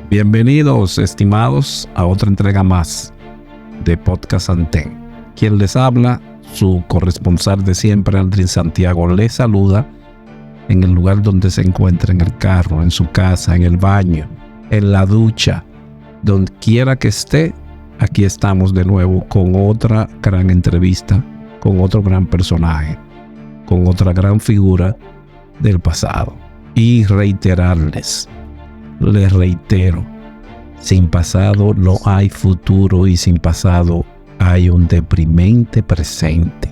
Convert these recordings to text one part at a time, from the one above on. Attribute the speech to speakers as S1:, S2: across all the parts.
S1: Bienvenidos, estimados, a otra entrega más de Podcast Antén. Quien les habla, su corresponsal de siempre, Aldrin Santiago, les saluda en el lugar donde se encuentra, en el carro, en su casa, en el baño, en la ducha, donde quiera que esté. Aquí estamos de nuevo con otra gran entrevista, con otro gran personaje, con otra gran figura del pasado. Y les reitero, sin pasado no hay futuro y sin pasado hay un deprimente presente.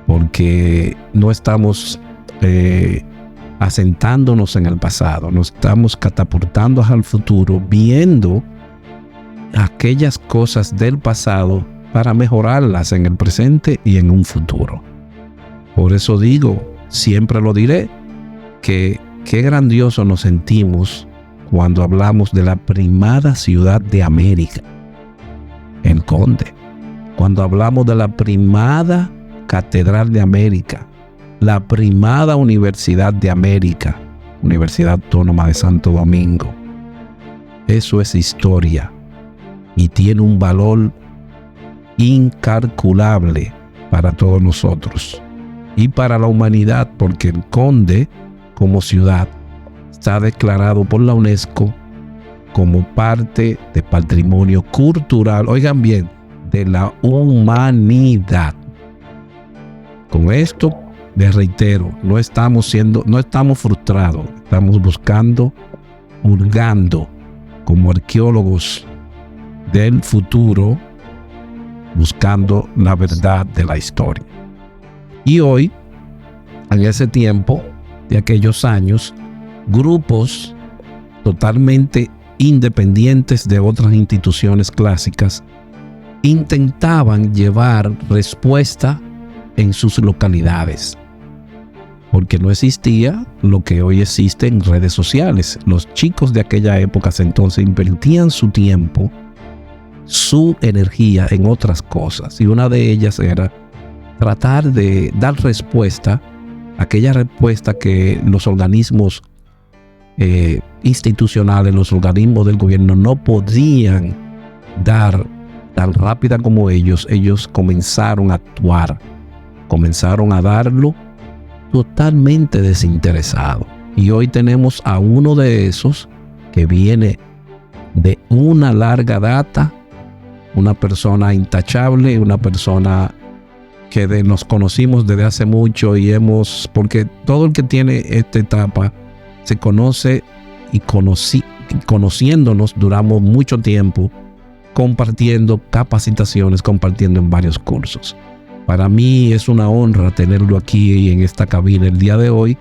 S1: Porque no estamos asentándonos en el pasado, nos estamos catapultando al futuro, viendo aquellas cosas del pasado para mejorarlas en el presente y en un futuro. Por eso digo, siempre lo diré, que qué grandioso nos sentimos cuando hablamos de la primada ciudad de América, el Conde. Cuando hablamos de la primada Catedral de América, la primada Universidad de América, Universidad Autónoma de Santo Domingo. Eso es historia y tiene un valor incalculable para todos nosotros y para la humanidad, porque el Conde, como ciudad, está declarado por la UNESCO como parte de patrimonio cultural, oigan bien, de la humanidad. Con esto les reitero, no estamos frustrados, estamos hurgando como arqueólogos del futuro, buscando la verdad de la historia. Y hoy, en ese tiempo de aquellos años, grupos totalmente independientes de otras instituciones clásicas intentaban llevar respuesta en sus localidades, porque no existía lo que hoy existe en redes sociales. Los chicos de aquella época entonces invertían su tiempo, su energía en otras cosas, y una de ellas era tratar de dar respuesta, aquella respuesta que los organismos institucionales, los organismos del gobierno no podían dar tan rápida como ellos comenzaron a actuar, comenzaron a darlo totalmente desinteresado. Y hoy tenemos a uno de esos que viene de una larga data, una persona intachable, una persona que nos conocimos desde hace mucho porque todo el que tiene esta etapa se conoce y conociéndonos duramos mucho tiempo, compartiendo capacitaciones, compartiendo en varios cursos. Para mí es una honra tenerlo aquí en esta cabina el día de hoy,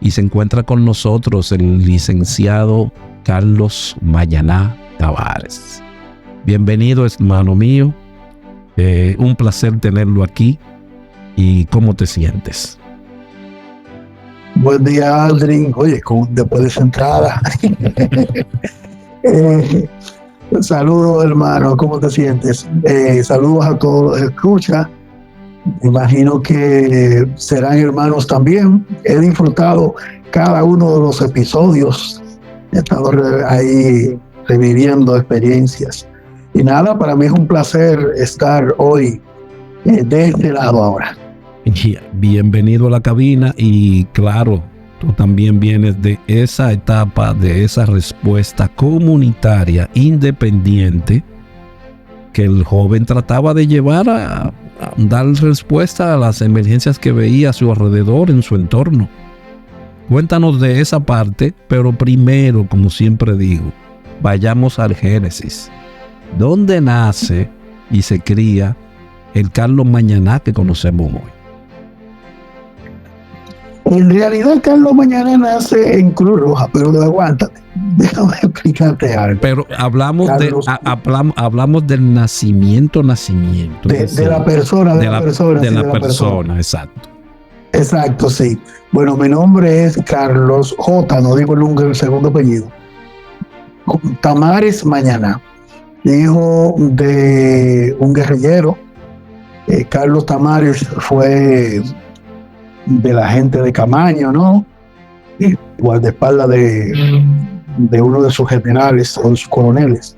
S1: y se encuentra con nosotros el licenciado Carlos Mañaná Tavares. Bienvenido, hermano mío. Un placer tenerlo aquí. ¿Y cómo te sientes?
S2: Buen día, Aldrin. Oye, después de esa entrada. Saludos, hermano. ¿Cómo te sientes? Saludos a todos los que escuchan. Imagino que serán hermanos también. He disfrutado cada uno de los episodios. He estado ahí reviviendo experiencias. Y nada, para mí es un placer estar hoy de este lado ahora.
S1: Bienvenido a la cabina, y claro, tú también vienes de esa etapa, de esa respuesta comunitaria independiente que el joven trataba de llevar a dar respuesta a las emergencias que veía a su alrededor, en su entorno. Cuéntanos de esa parte, pero primero, como siempre digo, vayamos al Génesis. ¿Dónde nace y se cría el Carlos Mañaná que conocemos hoy?
S2: En realidad, Carlos Mañaná nace en Cruz Roja, pero aguántate, déjame explicarte algo.
S1: Pero hablamos del nacimiento.
S2: De la persona,
S1: exacto.
S2: Exacto, sí. Bueno, mi nombre es Carlos J, no digo el segundo apellido. Tamares Mañaná, hijo de un guerrillero. Carlos Tamares fue de la gente de Camaño, ¿no? Y guardaespaldas de uno de sus generales o de sus coroneles.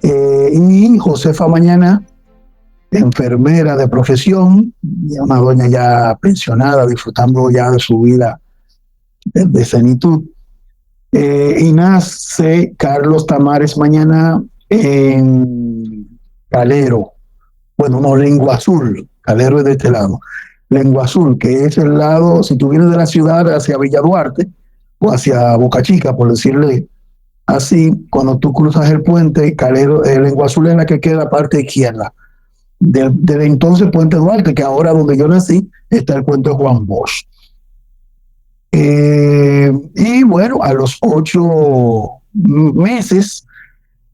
S2: Y Josefa Mañana, enfermera de profesión, una doña ya pensionada, disfrutando ya de su vida de senitud. Y nace Carlos Tamares Mañana en Calero, bueno, no, Lengua Azul, Calero es de este lado, Lengua Azul, que es el lado, si tú vienes de la ciudad hacia Villa Duarte o hacia Boca Chica, por decirle así, cuando tú cruzas el puente, Calero, Lengua Azul es la que queda parte izquierda. Del entonces Puente Duarte, que ahora donde yo nací, está el puente Juan Bosch. Y bueno, a los 8 meses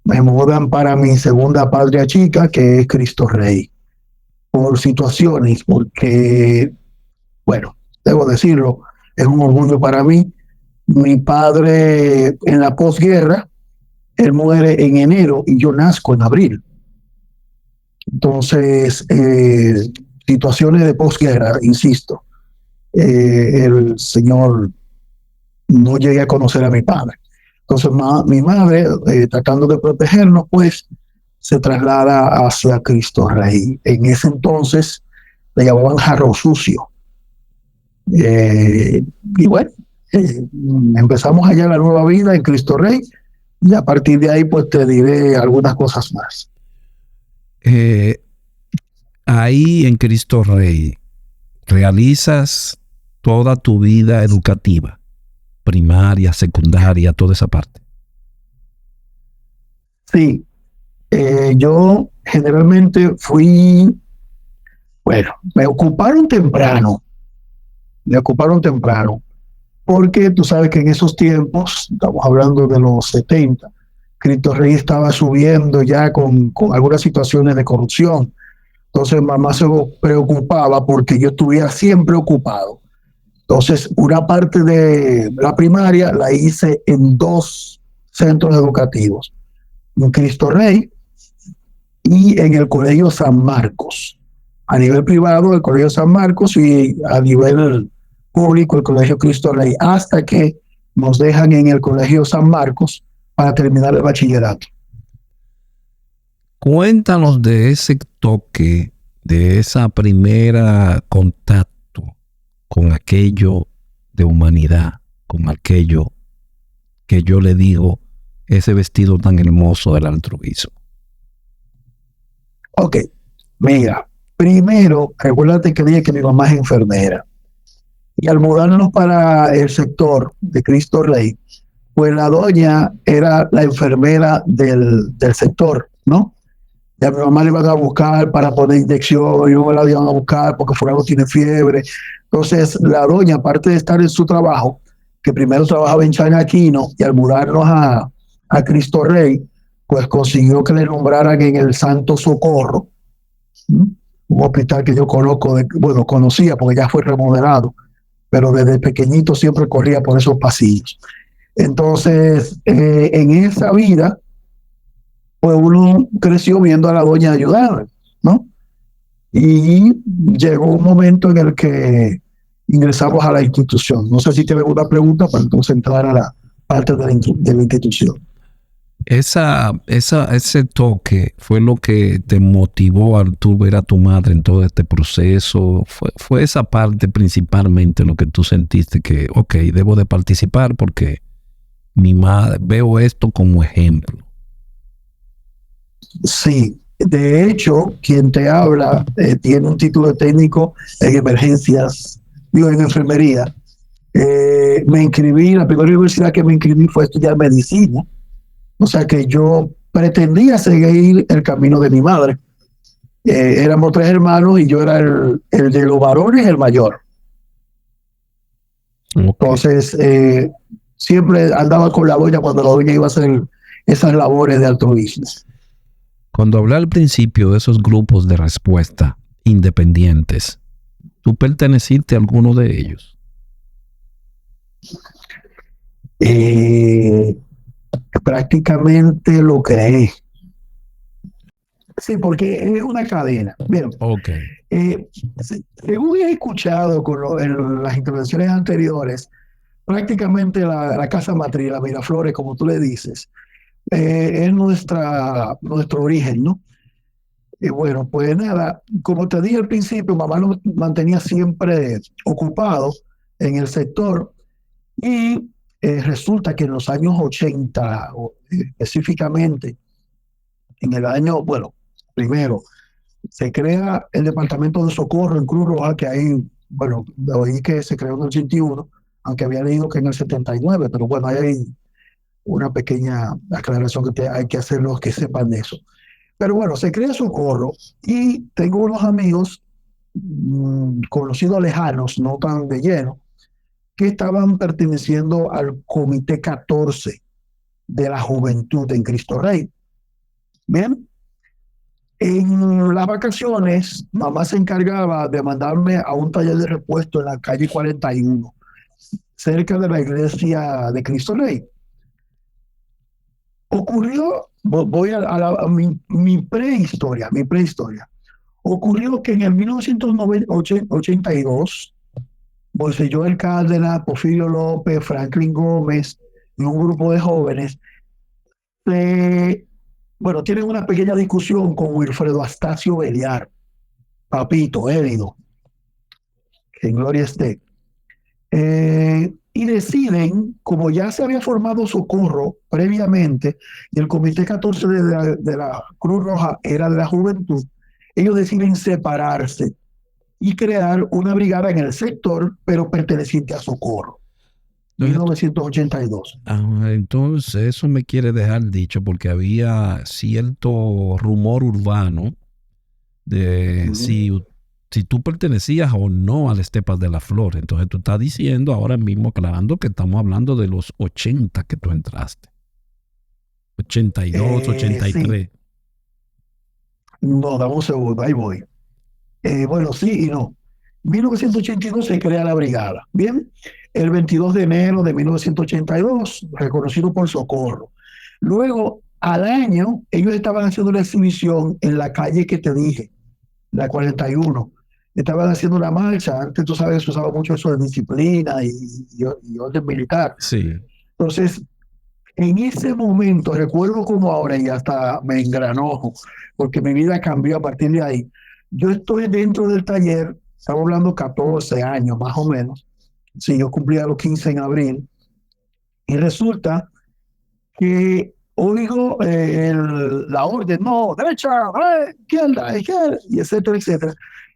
S2: me mudan para mi segunda patria chica, que es Cristo Rey, por situaciones, porque, bueno, debo decirlo, es un orgullo para mí. Mi padre en la posguerra, él muere en enero y yo nazco en abril. Entonces, situaciones de posguerra, insisto, el señor no llegué a conocer a mi padre. Entonces, mi madre, tratando de protegernos, pues, se traslada hacia Cristo Rey. En ese entonces le llamaban Jarro Sucio. Y bueno, empezamos allá la nueva vida en Cristo Rey, y a partir de ahí, pues, te diré algunas cosas más.
S1: Ahí en Cristo Rey, realizas toda tu vida educativa, primaria, secundaria, toda esa parte.
S2: Sí, yo generalmente fui, bueno, me ocuparon temprano, porque tú sabes que en esos tiempos, estamos hablando de los 70, Cristo Rey estaba subiendo ya con algunas situaciones de corrupción. Entonces mamá se preocupaba porque yo estuviera siempre ocupado. Entonces una parte de la primaria la hice en 2 centros educativos, en Cristo Rey y en el Colegio San Marcos. A nivel privado, el Colegio San Marcos, y a nivel público, el Colegio Cristo Rey, hasta que nos dejan en el Colegio San Marcos para terminar el bachillerato.
S1: Cuéntanos de ese toque, de esa primera contacto con aquello de humanidad, con aquello que yo le digo, ese vestido tan hermoso del altruismo.
S2: Ok, mira, primero, recuérdate que dije que mi mamá es enfermera. Y al mudarnos para el sector de Cristo Rey, pues la doña era la enfermera del sector, ¿no? Y a mi mamá le iban a buscar para poner inyección, y luego la iban a buscar porque fulano tiene fiebre. Entonces, la doña, aparte de estar en su trabajo, que primero trabajaba en Chanaquino, y al mudarnos a Cristo Rey, pues consiguió que le nombraran en el Santo Socorro, ¿sí? Un hospital que yo conocía porque ya fue remodelado, pero desde pequeñito siempre corría por esos pasillos. Entonces, en esa vida, pues uno creció viendo a la doña ayudar, ¿no? Y llegó un momento en el que ingresamos a la institución. No sé si tienes una pregunta para entonces entrar a la parte de la institución.
S1: Ese toque fue lo que te motivó al tú ver a tu madre en todo este proceso. Fue esa parte principalmente lo que tú sentiste que, ok, debo de participar porque mi madre, veo esto como ejemplo.
S2: Sí, de hecho, quien te habla tiene un título técnico en emergencias, digo, en enfermería. Me inscribí, la primera universidad que me inscribí fue estudiar medicina. O sea que yo pretendía seguir el camino de mi madre. Éramos 3 hermanos y yo era el de los varones, el mayor. Okay. Entonces, siempre andaba con la doña cuando la doña iba a hacer esas labores de altruismo.
S1: Cuando hablé al principio de esos grupos de respuesta independientes, ¿tú perteneciste a alguno de ellos?
S2: Prácticamente lo creé. Sí, porque es una cadena. Bien,
S1: okay.
S2: Según he escuchado en las intervenciones anteriores, prácticamente la casa matriz, la Miraflores, como tú le dices, es nuestro origen, ¿no? Y bueno, pues nada, como te dije al principio, mamá nos mantenía siempre ocupado en el sector y resulta que en los años 80, específicamente en el año, bueno, primero, se crea el Departamento de Socorro en Cruz Roja, que ahí, bueno, oí que se creó en el 81, aunque había leído que en el 79, pero bueno, hay una pequeña aclaración que hay que hacer los que sepan de eso. Pero bueno, se crea Socorro y tengo unos amigos conocidos lejanos, no tan de lleno, que estaban perteneciendo al Comité 14 de la Juventud en Cristo Rey. Bien, en las vacaciones, mamá se encargaba de mandarme a un taller de repuesto en la calle 41, cerca de la iglesia de Cristo Rey. Ocurrió, voy a mi prehistoria. Ocurrió que en el 1982, Joel Cárdenas, Porfirio López, Franklin Gómez y un grupo de jóvenes tienen una pequeña discusión con Wilfredo Astacio Beliar, papito, Évido, que en gloria esté. Y deciden, como ya se había formado Socorro previamente, y el Comité 14 de la Cruz Roja era de la Juventud, ellos deciden separarse y crear una brigada en el sector, pero perteneciente a Socorro. 1982.
S1: Entonces, eso me quiere dejar dicho porque había cierto rumor urbano de si tú pertenecías o no a las Estepas de la Flor. Entonces tú estás diciendo ahora mismo, aclarando que estamos hablando de los 80 que tú entraste. 82, 83.
S2: Sí. No, dame un segundo, ahí voy. Bueno, sí y no. 1982 se crea la brigada. Bien, el 22 de enero de 1982, reconocido por Socorro. Luego, al año, ellos estaban haciendo una exhibición en la calle que te dije, la 41. Estaban haciendo una marcha. Antes tú sabes, se usaba mucho eso de disciplina y orden militar.
S1: Sí.
S2: Entonces, en ese momento, recuerdo como ahora, y hasta me engranó, porque mi vida cambió a partir de ahí. Yo estoy dentro del taller, estamos hablando 14 años más o menos. Sí, yo cumplía los 15 en abril. Y resulta que oigo la orden, no, derecha, izquierda, y etcétera, etcétera.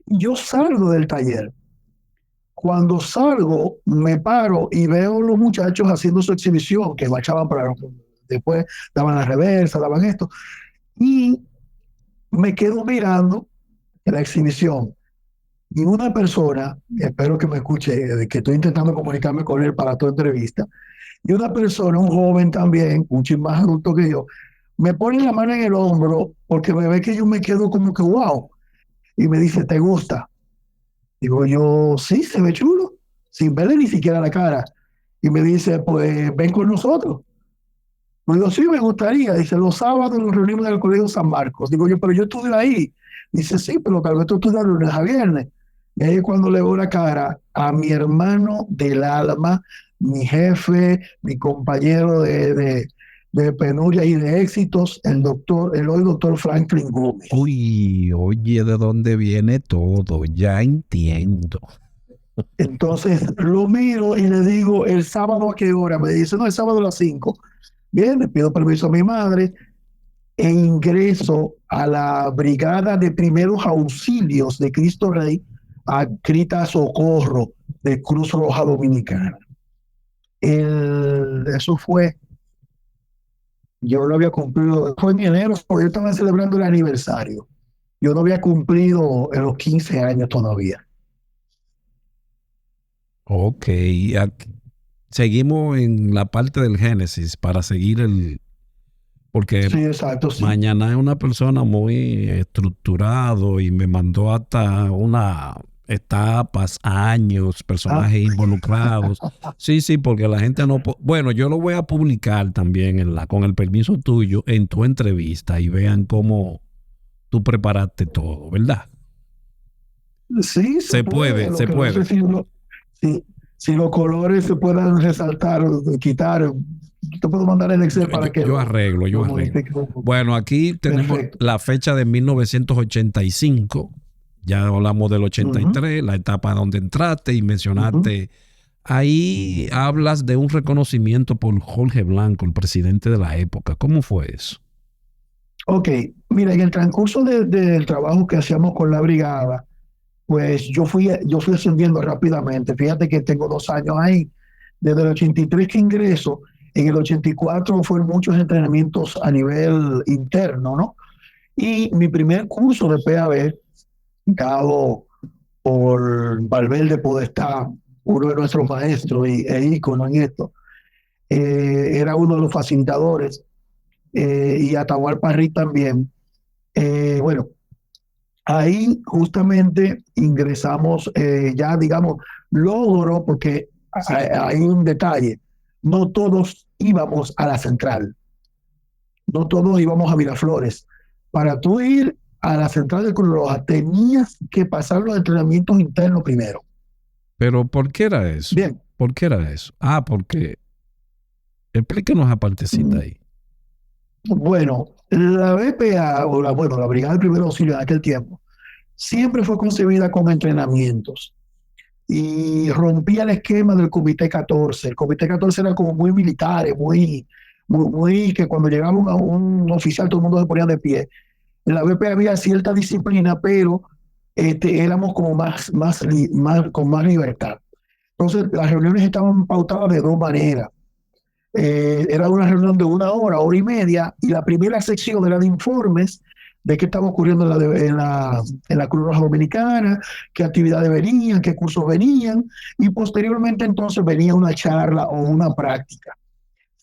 S2: Yo salgo del taller. Cuando salgo, me paro y veo los muchachos haciendo su exhibición, que marchaban para después, daban la reversa, daban esto, y me quedo mirando la exhibición. Y una persona, espero que me escuche, que estoy intentando comunicarme con él para toda entrevista, y una persona, un joven también, un chin más adulto que yo, me pone la mano en el hombro porque me ve que yo me quedo como que wow, y me dice, ¿te gusta? Digo yo, sí, se ve chulo, sin verle ni siquiera la cara. Y me dice, pues ven con nosotros. Me digo, sí, me gustaría. Dice, los sábados nos reunimos en el Colegio San Marcos. Digo yo, pero yo estudio ahí. Dice, sí, pero tal vez tú estudias lunes a viernes. Y ahí es cuando le veo la cara a mi hermano del alma, mi jefe, mi compañero de penuria y de éxitos, el hoy doctor Franklin Gómez.
S1: Uy, oye, ¿de dónde viene todo? Ya entiendo.
S2: Entonces lo miro y le digo, ¿el sábado a qué hora? Me dice, no, el sábado a las 5. Bien, le pido permiso a mi madre e ingreso a la Brigada de Primeros Auxilios de Cristo Rey, adscrita Socorro de Cruz Roja Dominicana. Eso fue, yo no había cumplido, fue en enero, porque yo estaba celebrando el aniversario. Yo no había cumplido en los 15 años todavía.
S1: Ok, seguimos en la parte del Génesis para seguir porque
S2: sí, exacto, sí.
S1: Mañana es una persona muy estructurado y me mandó hasta una etapas, años, personajes involucrados. Sí, porque la gente no... Bueno, yo lo voy a publicar también con el permiso tuyo en tu entrevista y vean cómo tú preparaste todo, ¿verdad?
S2: Sí,
S1: se puede.
S2: No sé sí, si los colores se puedan resaltar o quitar, te puedo mandar el Excel para que
S1: yo arreglo, yo
S2: lo
S1: arreglo.
S2: modifique un poco.
S1: Bueno, aquí tenemos
S2: Perfecto.
S1: la fecha de 1985. Ya hablamos del 83, la etapa donde entraste y mencionaste. Ahí hablas de un reconocimiento por Jorge Blanco, el presidente de la época. ¿Cómo fue eso?
S2: Ok, mira, en el transcurso del trabajo que hacíamos con la brigada, pues yo fui ascendiendo rápidamente. Fíjate que tengo 2 años ahí. Desde el 83 que ingreso, en el 84 fueron muchos entrenamientos a nivel interno, ¿no? Y mi primer curso de PAB, dado por Valverde Podestá, uno de nuestros maestros e ícono en esto, era uno de los facilitadores, y Atahualpa Parrí también. Bueno, ahí justamente ingresamos, ya digamos, logro, porque hay un detalle, no todos íbamos a la central, no todos íbamos a Miraflores. Para tú ir a la central de Cruz Roja tenías que pasar los entrenamientos internos primero.
S1: Pero ¿por qué era eso?
S2: Bien.
S1: ¿Por qué era eso? Porque explíquenos a partecita ahí.
S2: Bueno, la BPA, o la Brigada de Primer Auxilio en aquel tiempo, siempre fue concebida con entrenamientos y rompía el esquema del Comité 14. El Comité 14 era como muy militar, muy que cuando llegaba un oficial todo el mundo se ponía de pie. En la BP había cierta disciplina, pero éramos como con más libertad. Entonces, las reuniones estaban pautadas de 2 maneras. Era una reunión de 1 hora y media, y la primera sección era de informes de qué estaba ocurriendo en la Cruz Roja Dominicana, qué actividades venían, qué cursos venían, y posteriormente entonces venía una charla o una práctica.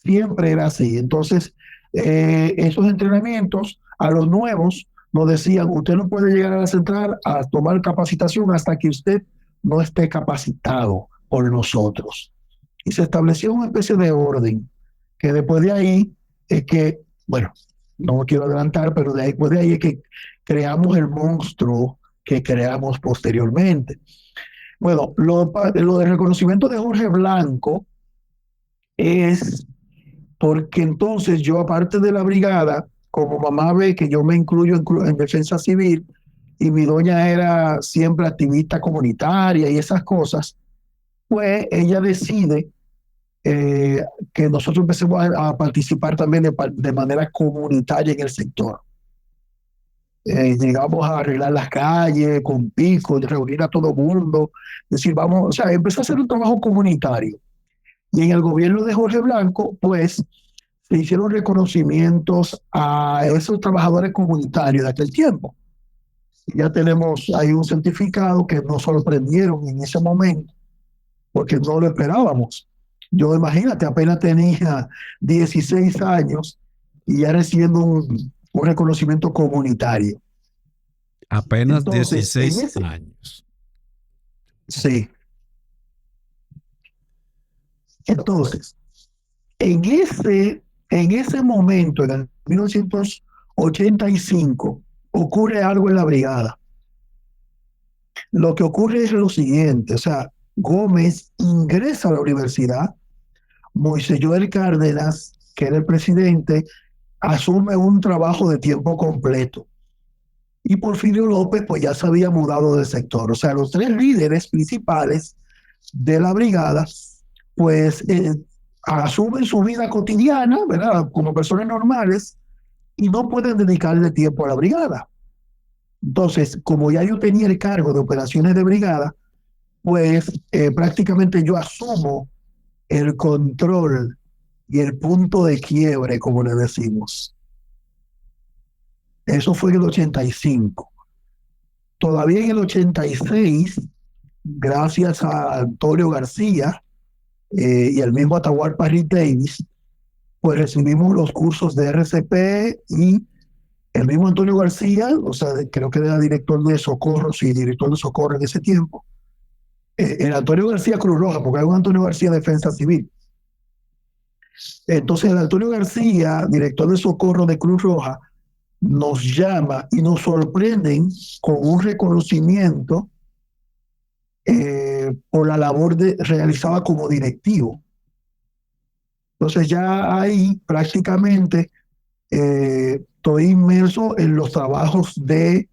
S2: Siempre era así. Entonces, esos entrenamientos a los nuevos nos decían: usted no puede llegar a la central a tomar capacitación hasta que usted no esté capacitado por nosotros. Y se estableció una especie de orden, que después de ahí es que, bueno, no quiero adelantar, pero después de ahí es que creamos el monstruo que creamos posteriormente. Bueno, lo del reconocimiento de Jorge Blanco es porque entonces yo, aparte de la brigada, como mamá ve que yo me incluyo en defensa civil, y mi doña era siempre activista comunitaria y esas cosas, pues ella decide que nosotros empecemos a participar también de manera comunitaria en el sector. Llegamos a arreglar las calles con picos, reunir a todo el mundo, decir, vamos, o sea, empezó a hacer un trabajo comunitario. Y en el gobierno de Jorge Blanco, pues, se hicieron reconocimientos a esos trabajadores comunitarios de aquel tiempo. Ya tenemos ahí un certificado que nos sorprendieron en ese momento, porque no lo esperábamos. Yo, imagínate, apenas tenía 16 años y ya recibiendo un reconocimiento comunitario.
S1: Apenas
S2: Entonces,
S1: 16 años.
S2: Sí. Entonces, en ese momento, en el 1985, ocurre algo en la brigada. Lo que ocurre es lo siguiente: o sea, Gómez ingresa a la universidad, Moisés Joel Cárdenas, que era el presidente, asume un trabajo de tiempo completo, y Porfirio López pues ya se había mudado del sector. O sea, los 3 líderes principales de la brigada pues asumen su vida cotidiana, ¿verdad?, como personas normales, y no pueden dedicarle tiempo a la brigada. Entonces, como ya yo tenía el cargo de operaciones de brigada, pues prácticamente yo asumo el control y el punto de quiebre, como le decimos. Eso fue en el 85. Todavía en el 86, gracias a Antonio García y al mismo Atahualpa Parry Davis, pues recibimos los cursos de RCP, y el mismo Antonio García, o sea, creo que era director de Socorro, sí, director de Socorro en ese tiempo, el Antonio García Cruz Roja, porque hay un Antonio García Defensa Civil. Entonces, el Antonio García, director de Socorro de Cruz Roja, nos llama y nos sorprenden con un reconocimiento por la labor realizada como directivo. Entonces ya ahí prácticamente estoy inmerso en los trabajos de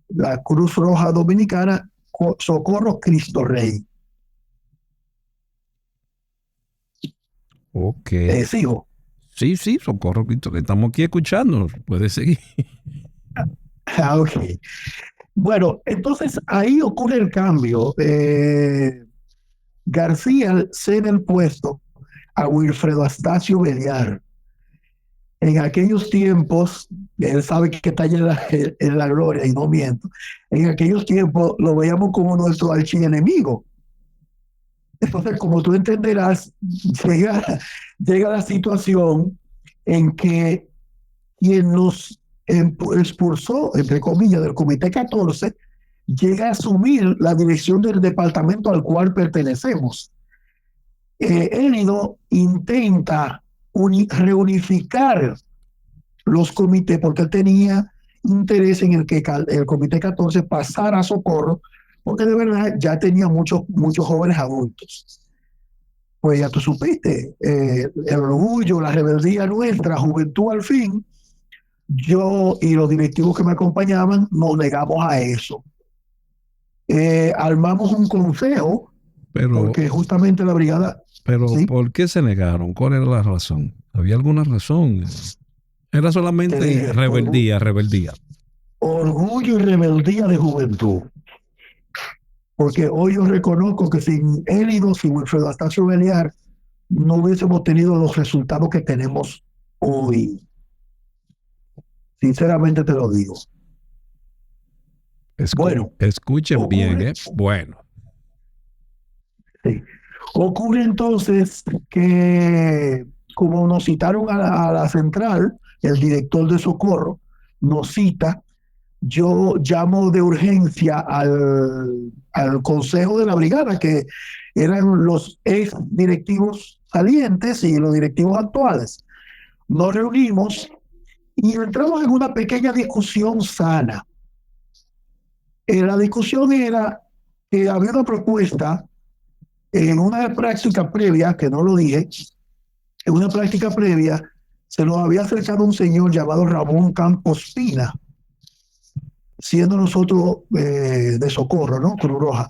S2: la Cruz Roja Dominicana, Socorro Cristo Rey.
S1: Ok.
S2: Sigo.
S1: Sí, sí, Socorro Cristo, que estamos aquí escuchando. Puede seguir.
S2: Ok. Bueno, entonces ahí ocurre el cambio. García cede el puesto a Wilfredo Astacio Beliar. En aquellos tiempos, él sabe que está en la gloria y no miento, en aquellos tiempos lo veíamos como nuestro archienemigo. Entonces, como tú entenderás, llega la situación en que quien nos expulsó, entre comillas, del Comité 14, llega a asumir la dirección del departamento al cual pertenecemos. Élido intenta reunificar los comités porque él tenía interés en el que el Comité 14 pasara a Socorro, porque de verdad ya tenía muchos jóvenes adultos. Pues ya tú supiste, el orgullo, la rebeldía nuestra, juventud al fin, yo y los directivos que me acompañaban nos negamos a eso. Armamos un consejo, porque justamente la brigada...
S1: Pero, ¿sí? ¿Por qué se negaron? ¿Cuál era la razón? ¿Había alguna razón? Era solamente rebeldía.
S2: Orgullo y rebeldía de juventud. Porque hoy yo reconozco que sin Élido, sin Wilfredo Astacio Beliar, no hubiésemos tenido los resultados que tenemos hoy. Sinceramente te lo digo.
S1: Bueno, escuchen ocurre, bien, Bueno.
S2: Sí. Ocurre entonces que, como nos citaron a la central, el director de Socorro nos cita, yo llamo de urgencia al consejo de la brigada, que eran los ex directivos salientes y los directivos actuales. Nos reunimos y entramos en una pequeña discusión sana. La discusión era que había una propuesta en una práctica previa, que no lo dije, en una práctica previa se nos había acercado un señor llamado Ramón Campos Pina, siendo nosotros de Socorro, ¿no? Cruz Roja.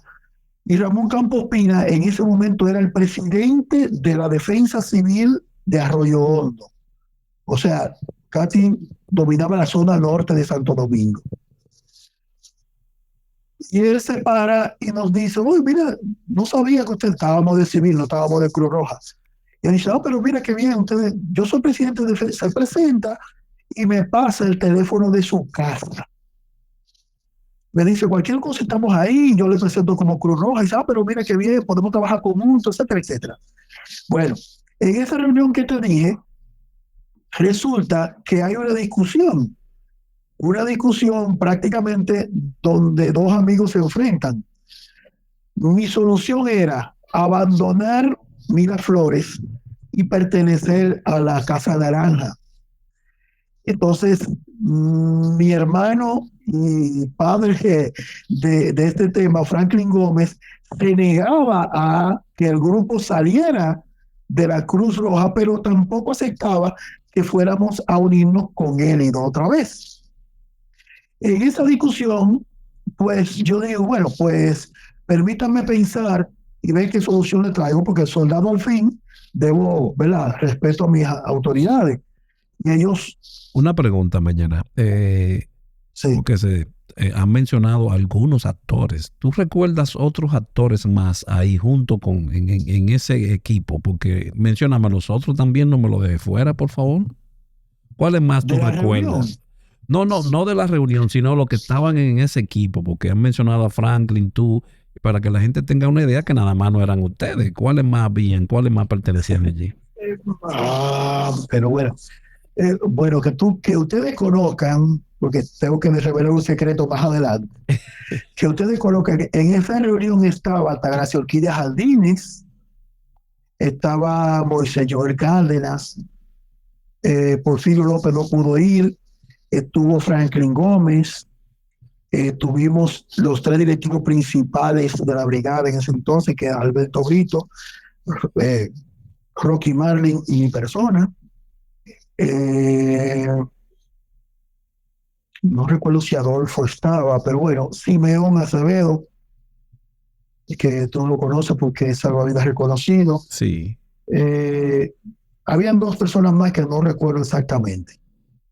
S2: Y Ramón Campos Pina en ese momento era el presidente de la Defensa Civil de Arroyo Hondo. O sea, casi dominaba la zona norte de Santo Domingo. Y él se para y nos dice, uy, mira, no sabía que usted estábamos de civil, no estábamos de Cruz Roja. Y él dice, oh, pero mira qué bien, ustedes, yo soy presidente de defensa, se presenta y me pasa el teléfono de su casa. Me dice, cualquier cosa estamos ahí, yo le presento como Cruz Roja, y dice, pero mira qué bien, podemos trabajar juntos, etcétera, etcétera. Bueno, en esa reunión que te dije, resulta que hay una discusión prácticamente donde dos amigos se enfrentan. Mi solución era abandonar Miraflores y pertenecer a la Casa Naranja. Entonces, mi hermano y padre de este tema, Franklin Gómez, se negaba a que el grupo saliera de la Cruz Roja, pero tampoco aceptaba que fuéramos a unirnos con él otra vez. En esa discusión, pues yo digo, bueno, pues permítanme pensar y ver qué solución le traigo, porque el soldado al fin debo, ¿verdad?, respeto a mis autoridades. Y ellos...
S1: Una pregunta mañana. Sí. Porque se han mencionado algunos actores. ¿Tú recuerdas otros actores más ahí junto con en ese equipo? Porque mencióname a los otros también, no me lo dejes fuera, por favor. ¿Cuáles más tú recuerdas? No de la reunión, sino los que estaban en ese equipo, porque han mencionado a Franklin, tú, para que la gente tenga una idea que nada más no eran ustedes. ¿Cuáles más habían? ¿Cuáles más pertenecían allí?
S2: Pero bueno. Bueno, que ustedes conozcan, porque tengo que revelar un secreto más adelante, que ustedes conozcan, en esa reunión estaba Altagracia Orquídea Jardines, estaba Moisés Joel Cárdenas, Porfirio López no pudo ir, estuvo Franklin Gómez, Tuvimos los 3 directivos principales de la brigada en ese entonces, que era Alberto Brito, eh, Rocky Marlin y mi persona. Eh, no recuerdo si Adolfo estaba, pero bueno, Simeón Acevedo, que tú lo conoces porque es salvavidas reconocido.
S1: Sí.
S2: Habían 2 personas más que no recuerdo exactamente.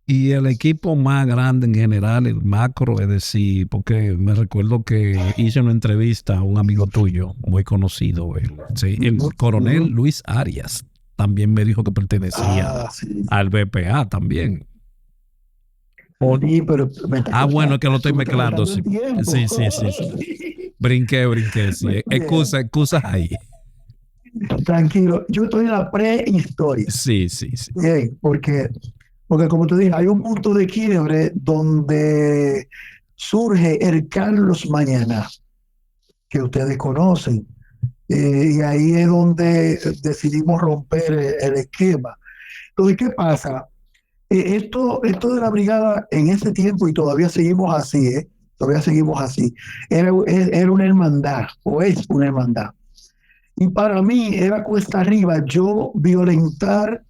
S1: Y el equipo más grande en general, el macro, es decir, porque me recuerdo que hice una entrevista a un amigo tuyo, muy conocido, el coronel Luis Arias, también me dijo que pertenecía al BPA también.
S2: Sí, pero
S1: bueno, que lo estoy mezclando. Sí. Sí. Brinqué, sí. Excusas ahí.
S2: Tranquilo, yo estoy en la prehistoria.
S1: Sí.
S2: Porque como te dije, hay un punto de quiebre donde surge el Carlos Mañana, que ustedes conocen. Y ahí es donde decidimos romper el esquema. Entonces, ¿qué pasa? Esto de la brigada en ese tiempo, y todavía seguimos así, todavía seguimos así, era una hermandad, o es una hermandad. Y para mí era cuesta arriba yo violentar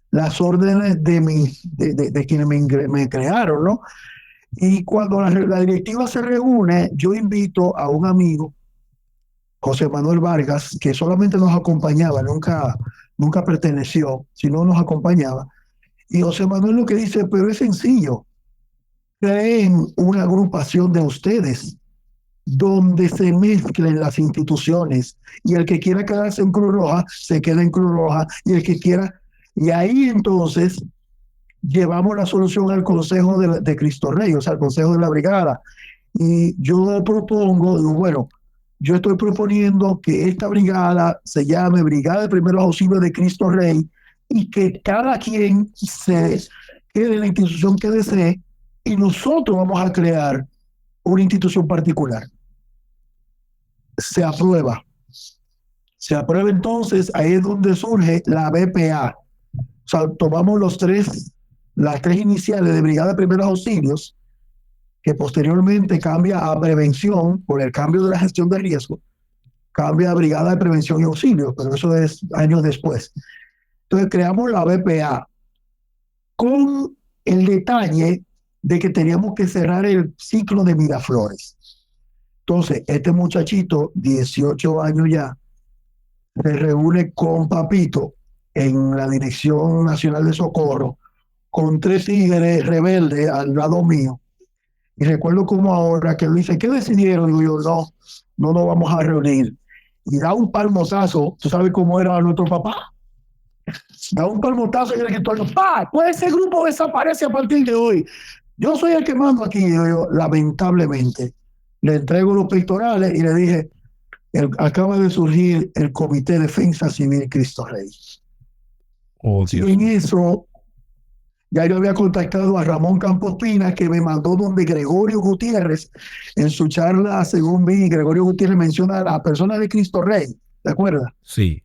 S2: las órdenes de quienes me crearon, ¿no? Y cuando la directiva se reúne, yo invito a un amigo, José Manuel Vargas, que solamente nos acompañaba, nunca perteneció, sino nos acompañaba. Y José Manuel lo que dice, pero es sencillo, creen una agrupación de ustedes donde se mezclen las instituciones y el que quiera quedarse en Cruz Roja, se queda en Cruz Roja y el que quiera... Y ahí entonces llevamos la solución al Consejo de Cristo Rey, o sea, al Consejo de la Brigada. Y yo propongo, bueno, yo estoy proponiendo que esta brigada se llame Brigada de Primeros Auxilios de Cristo Rey y que cada quien se quede en la institución que desee y nosotros vamos a crear una institución particular. Se aprueba. Se aprueba entonces, ahí es donde surge la BPA. O sea, tomamos las tres iniciales de Brigada de Primeros Auxilios, que posteriormente cambia a prevención por el cambio de la gestión de riesgo, cambia a Brigada de Prevención y Auxilio, pero eso es años después. Entonces creamos la BPA con el detalle de que teníamos que cerrar el ciclo de Miraflores. Entonces, este muchachito, 18 años ya, se reúne con Papito en la Dirección Nacional de Socorro, con 3 tigres rebeldes al lado mío. Y recuerdo como ahora que él dice, ¿qué decidieron? Y yo, no nos vamos a reunir. Y da un palmotazo, ¿tú sabes cómo era nuestro papá? Da un palmotazo y el director, ¡pa! Pues ese grupo desaparece a partir de hoy. Yo soy el que mando aquí. Y yo, lamentablemente, le entrego los pectorales y le dije, acaba de surgir el Comité de Defensa Civil Cristo Rey.
S1: Oh, Dios.
S2: Y en eso, ya yo había contactado a Ramón Campos Pina, que me mandó donde Gregorio Gutiérrez, en su charla, según vi, Gregorio Gutiérrez menciona a la persona de Cristo Rey, ¿te acuerdas?
S1: Sí.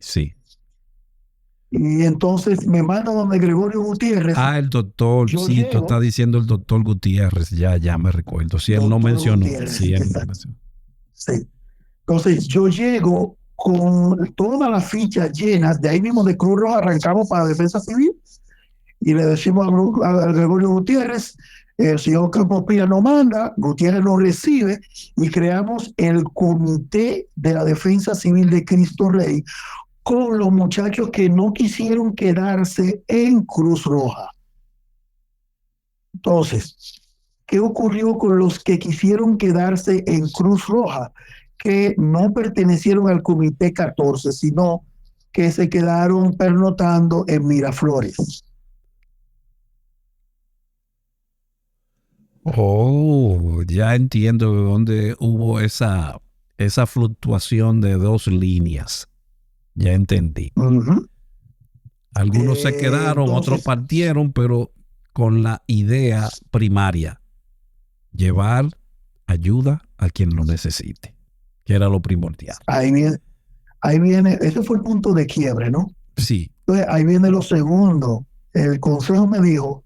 S2: Y entonces me manda donde Gregorio Gutiérrez.
S1: El doctor, sí, tú estás diciendo el doctor Gutiérrez, ya me recuerdo. Si él no mencionó. Sí, él no mencionó.
S2: Sí. Entonces yo llego con todas las fichas llenas, de ahí mismo de Cruz Roja arrancamos para Defensa Civil y le decimos a Gregorio Gutiérrez, el señor Campos Pina nos manda, Gutiérrez nos recibe y creamos el Comité de la Defensa Civil de Cristo Rey con los muchachos que no quisieron quedarse en Cruz Roja. Entonces, ¿qué ocurrió con los que quisieron quedarse en Cruz Roja? Que no pertenecieron al Comité 14, sino que se quedaron pernotando en Miraflores.
S1: Ya entiendo de dónde hubo esa fluctuación de 2 líneas. Ya entendí. Algunos se quedaron, entonces, otros partieron, pero con la idea primaria, llevar ayuda a quien lo necesite, que era lo primordial.
S2: Ahí viene, ese fue el punto de quiebre, ¿no?
S1: Sí.
S2: Entonces, ahí viene lo segundo. El consejo me dijo,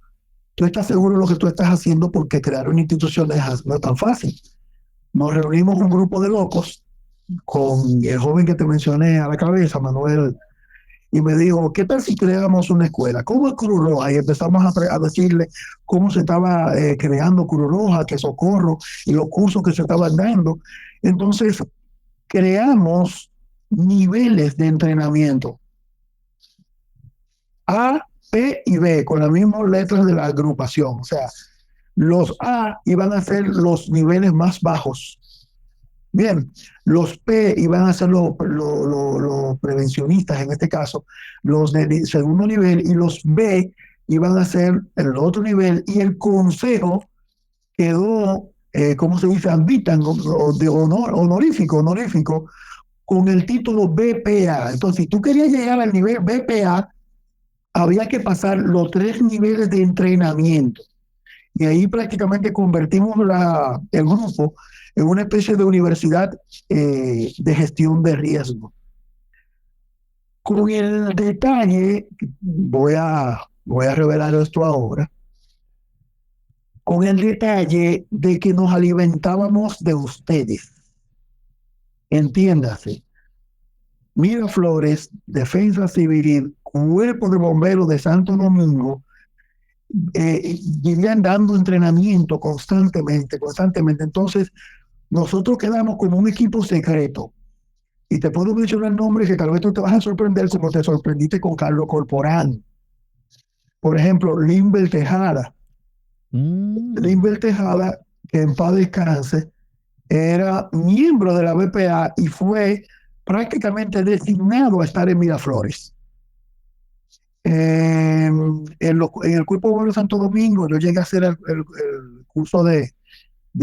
S2: tú estás seguro de lo que tú estás haciendo, porque crear una institución no es tan fácil. Nos reunimos un grupo de locos con el joven que te mencioné a la cabeza, Manuel, y me dijo, ¿qué tal si creamos una escuela? ¿Cómo es Cruz Roja? Y empezamos a decirle cómo se estaba creando Cruz Roja, que Socorro, y los cursos que se estaban dando. Entonces, creamos niveles de entrenamiento, A, P y B, con las mismas letras de la agrupación. O sea, los A iban a ser los niveles más bajos. Bien, los P iban a ser los prevencionistas, en este caso, los de segundo nivel, y los B iban a ser el otro nivel, y el consejo quedó, ¿cómo se dice? Admitan, de honorífico, con el título BPA. Entonces, si tú querías llegar al nivel BPA, había que pasar los 3 niveles de entrenamiento. Y ahí prácticamente convertimos el grupo en una especie de universidad de gestión de riesgo. Con el detalle, voy a revelar esto ahora, con el detalle de que nos alimentábamos de ustedes. Entiéndase, Miraflores, Defensa Civil, Cuerpo de Bomberos de Santo Domingo, vivían dando entrenamiento constantemente. Entonces, nosotros quedamos como un equipo secreto. Y te puedo mencionar nombres que tal vez tú te vas a sorprender, como te sorprendiste con Carlos Corporán. Por ejemplo, Limber Tejada. Limber Tejada, que en paz descanse, era miembro de la BPA y fue prácticamente designado a estar en Miraflores. En el Cuerpo de Bomberos de Santo Domingo, yo llegué a hacer el curso de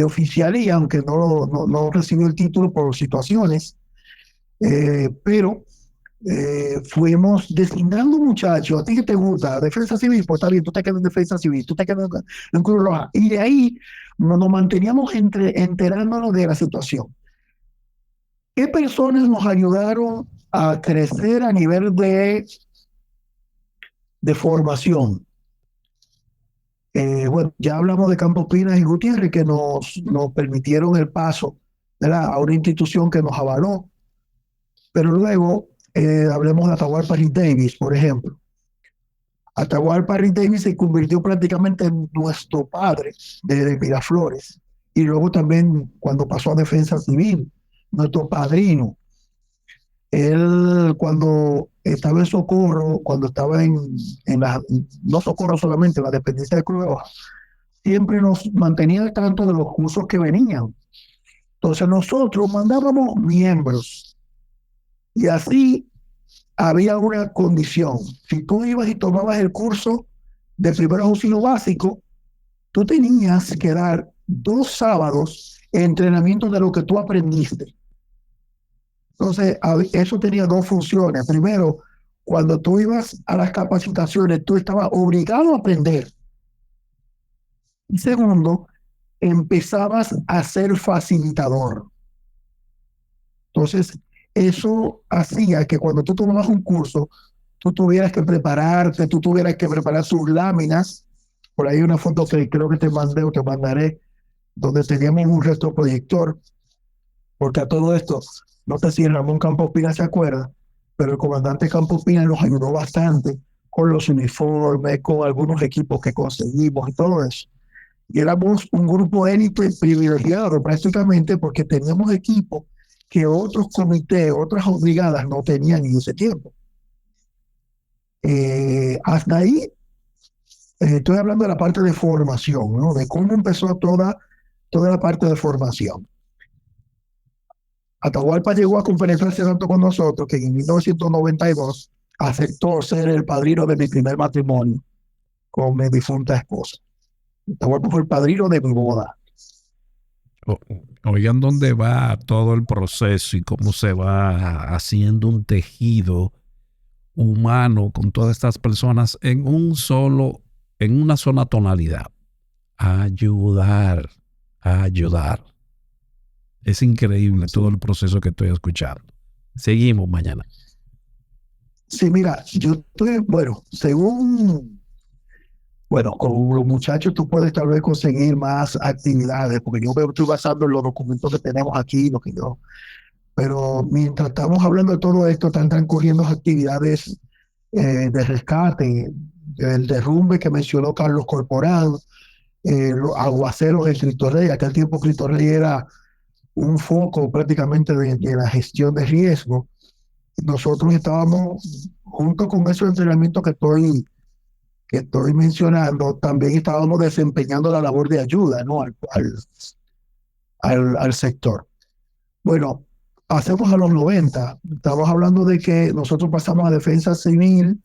S2: oficialía, aunque no recibió el título por situaciones, pero fuimos designando muchachos. A ti que te gusta Defensa Civil, pues está bien, tú te quedas en Defensa Civil, tú te quedas en Cruz Roja, y de ahí nos manteníamos enterándonos de la situación. ¿Qué personas nos ayudaron a crecer a nivel de formación? Bueno, ya hablamos de Campos Pinas y Gutiérrez, que nos permitieron el paso, ¿verdad?, a una institución que nos avaló. Pero luego hablemos de Atahualpa Rick Davis, por ejemplo. Atahualpa Rick Davis se convirtió prácticamente en nuestro padre de Miraflores. Y luego también, cuando pasó a Defensa Civil, nuestro padrino. Él, cuando estaba en Socorro, cuando estaba no Socorro solamente, en la dependencia de Cruz Roja, siempre nos mantenía al tanto de los cursos que venían. Entonces nosotros mandábamos miembros, y así había una condición. Si tú ibas y tomabas el curso de primer auxilio básico, tú tenías que dar 2 sábados de entrenamiento de lo que tú aprendiste. Entonces, eso tenía 2 funciones. Primero, cuando tú ibas a las capacitaciones, tú estabas obligado a aprender. Y segundo, empezabas a ser facilitador. Entonces, eso hacía que cuando tú tomabas un curso, tú tuvieras que prepararte, tú tuvieras que preparar sus láminas. Por ahí hay una foto que creo que te mandé o te mandaré, donde teníamos un retroproyector, porque a todo esto, no sé si Ramón Campos Pina se acuerda, pero el comandante Campos Pina nos ayudó bastante con los uniformes, con algunos equipos que conseguimos y todo eso. Y éramos un grupo élite privilegiado prácticamente, porque teníamos equipos que otros comités, otras brigadas no tenían en ese tiempo. Hasta ahí estoy hablando de la parte de formación, ¿no?, de cómo empezó toda la parte de formación. Atahualpa llegó a compenetrarse tanto con nosotros que en 1992 aceptó ser el padrino de mi primer matrimonio con mi difunta esposa. Atahualpa fue el padrino de mi boda.
S1: Oigan dónde va todo el proceso y cómo se va haciendo un tejido humano con todas estas personas en una sola tonalidad. Ayudar. Es increíble todo el proceso que estoy escuchando. Seguimos mañana.
S2: Sí, mira, yo estoy, bueno, Bueno, con los muchachos tú puedes tal vez conseguir más actividades, porque yo veo, estoy basando en los documentos que tenemos aquí, lo que yo. Pero mientras estamos hablando de todo esto, están transcurriendo actividades de rescate, el derrumbe que mencionó Carlos Corporán, los aguaceros de Cristo Rey. Aquel tiempo Cristo Rey era un foco prácticamente de la gestión de riesgo. Nosotros estábamos, junto con esos entrenamientos que estoy mencionando, también estábamos desempeñando la labor de ayuda, ¿no? Al sector. Bueno, pasemos a los 90. Estamos hablando de que nosotros pasamos a defensa civil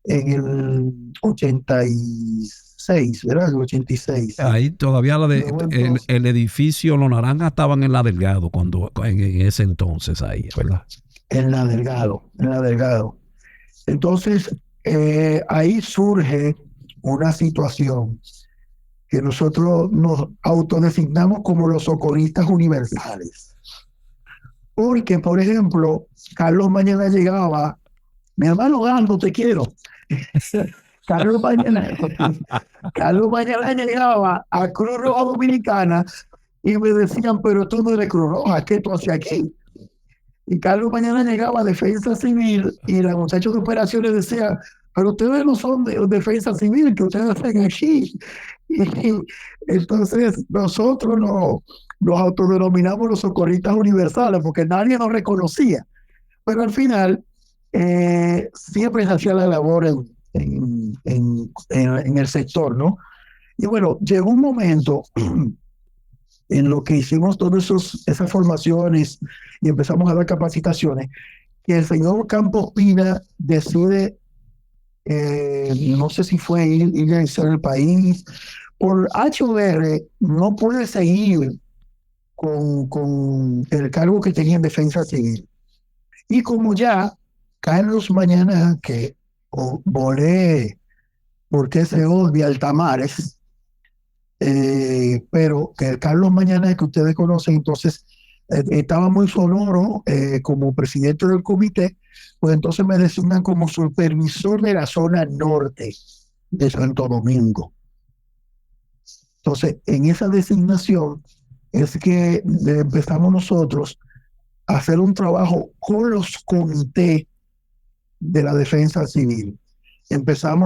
S2: en el 86, ¿verdad? El 86.
S1: Ahí todavía
S2: Entonces,
S1: el edificio, los naranjas estaban en la Delgado en ese entonces ahí, ¿verdad?
S2: en la Delgado. Entonces, ahí surge una situación que nosotros nos autodesignamos como los socorristas universales. Porque, por ejemplo, Carlos Mañana llegaba, mi hermano Gando, te quiero. Carlos Mañana llegaba a Cruz Roja Dominicana y me decían, pero tú no eres Cruz Roja, ¿qué tú haces aquí? Y Carlos Mañana llegaba a Defensa Civil y los muchachos de operaciones decían, pero ustedes no son de Defensa Civil, que ustedes hacen aquí. Y entonces nosotros nos autodenominamos los socorristas universales porque nadie nos reconocía. Pero al final siempre se hacía la labor en el sector, ¿no? Y bueno, llegó un momento en lo que hicimos todas esas formaciones y empezamos a dar capacitaciones, que el señor Campos Pina decide, no sé si fue ir a el país, por HVR no puede seguir con el cargo que tenía en Defensa Civil. Y como ya Carlos Mañana, que volé por TCO de Altamares, pero que el Carlos Mañana que ustedes conocen, entonces estaba muy sonoro como presidente del comité, pues entonces me designan como supervisor de la zona norte de Santo Domingo. Entonces, en esa designación es que empezamos nosotros a hacer un trabajo con los comités de la defensa civil.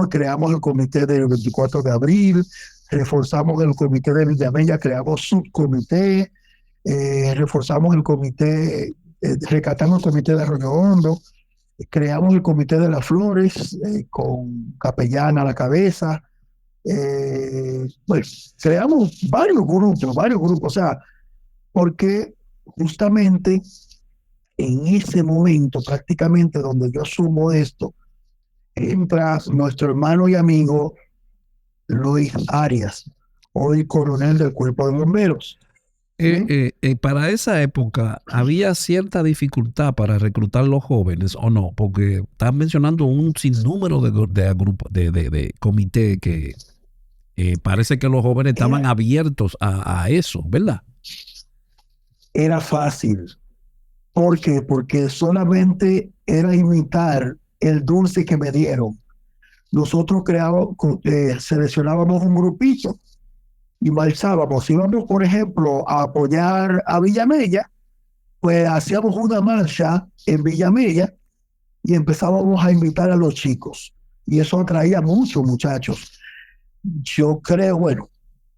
S2: Creamos el comité del 24 de abril, reforzamos el comité de Villamella, creamos subcomité, reforzamos el comité, rescatamos el comité de Arroyo Hondo, creamos el comité de las Flores con Capellana a la cabeza. Pues creamos varios grupos, o sea, porque justamente en ese momento, prácticamente donde yo asumo esto, entra nuestro hermano y amigo Luis Arias, hoy coronel del Cuerpo de Bomberos.
S1: Para esa época, ¿había cierta dificultad para reclutar los jóvenes o no? Porque estás mencionando un sinnúmero de comité que parece que los jóvenes estaban abiertos a eso, ¿verdad?
S2: Era fácil. ¿Por qué? Porque solamente era imitar el dulce que me dieron. Nosotros seleccionábamos un grupito y marchábamos. Íbamos, por ejemplo, a apoyar a Villamella, pues hacíamos una marcha en Villamella y empezábamos a invitar a los chicos. Y eso atraía muchos muchachos. Yo creo, bueno,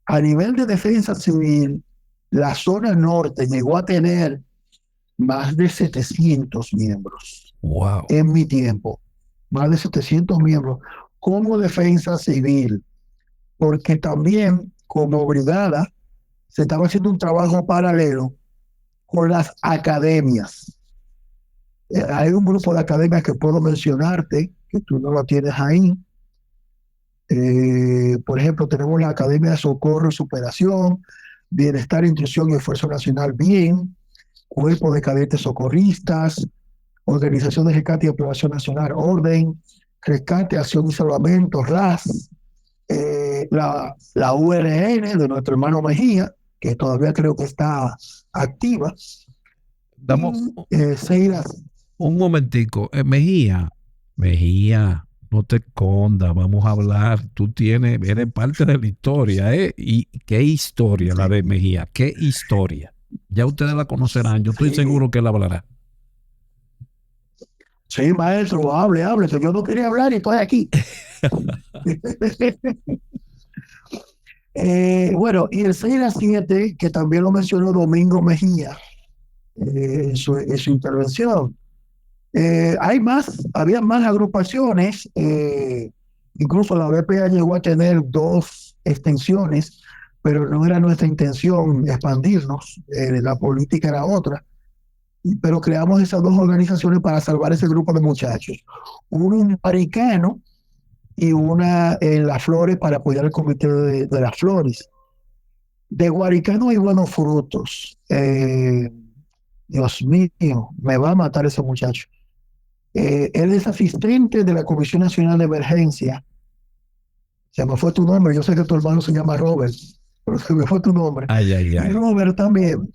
S2: a nivel de defensa civil, la zona norte llegó a tener más de 700 miembros.
S1: Wow.
S2: En mi tiempo, más de 700 miembros como defensa civil, porque también como brigada se estaba haciendo un trabajo paralelo con las academias. Hay un grupo de academias que puedo mencionarte, que tú no lo tienes ahí. Por ejemplo, tenemos la Academia de Socorro y Superación, Bienestar, Instrucción y Esfuerzo Nacional, BIEN, Cuerpo de Cadetes Socorristas, Organización de Rescate y Aprobación Nacional, Orden, Rescate, Acción y Salvamento, RAS, la URN de nuestro hermano Mejía, que todavía creo que está activa.
S1: Damos un momentico. Mejía, No te escondas, vamos a hablar. Eres parte de la historia, ¿eh? ¿Y qué historia la de Mejía? ¿Qué historia? Ya ustedes la conocerán, yo estoy
S2: Sí,
S1: seguro que él hablará.
S2: sí, maestro, hable, que yo no quería hablar y estoy aquí. Bueno, y el 6 a 7, que también lo mencionó Domingo Mejía en su intervención. Había más agrupaciones, incluso la BPA llegó a tener 2 extensiones, pero no era nuestra intención expandirnos, la política era otra, pero creamos esas 2 organizaciones para salvar ese grupo de muchachos. Uno en Maricano y una en Las Flores para apoyar el comité de Las Flores. De Guaricano hay buenos frutos. Dios mío, me va a matar ese muchacho. Él es asistente de la Comisión Nacional de Emergencia. Se me fue tu nombre, yo sé que tu hermano se llama Robert, pero se me fue tu nombre.
S1: Ay, ay,
S2: Y
S1: ay.
S2: Robert también,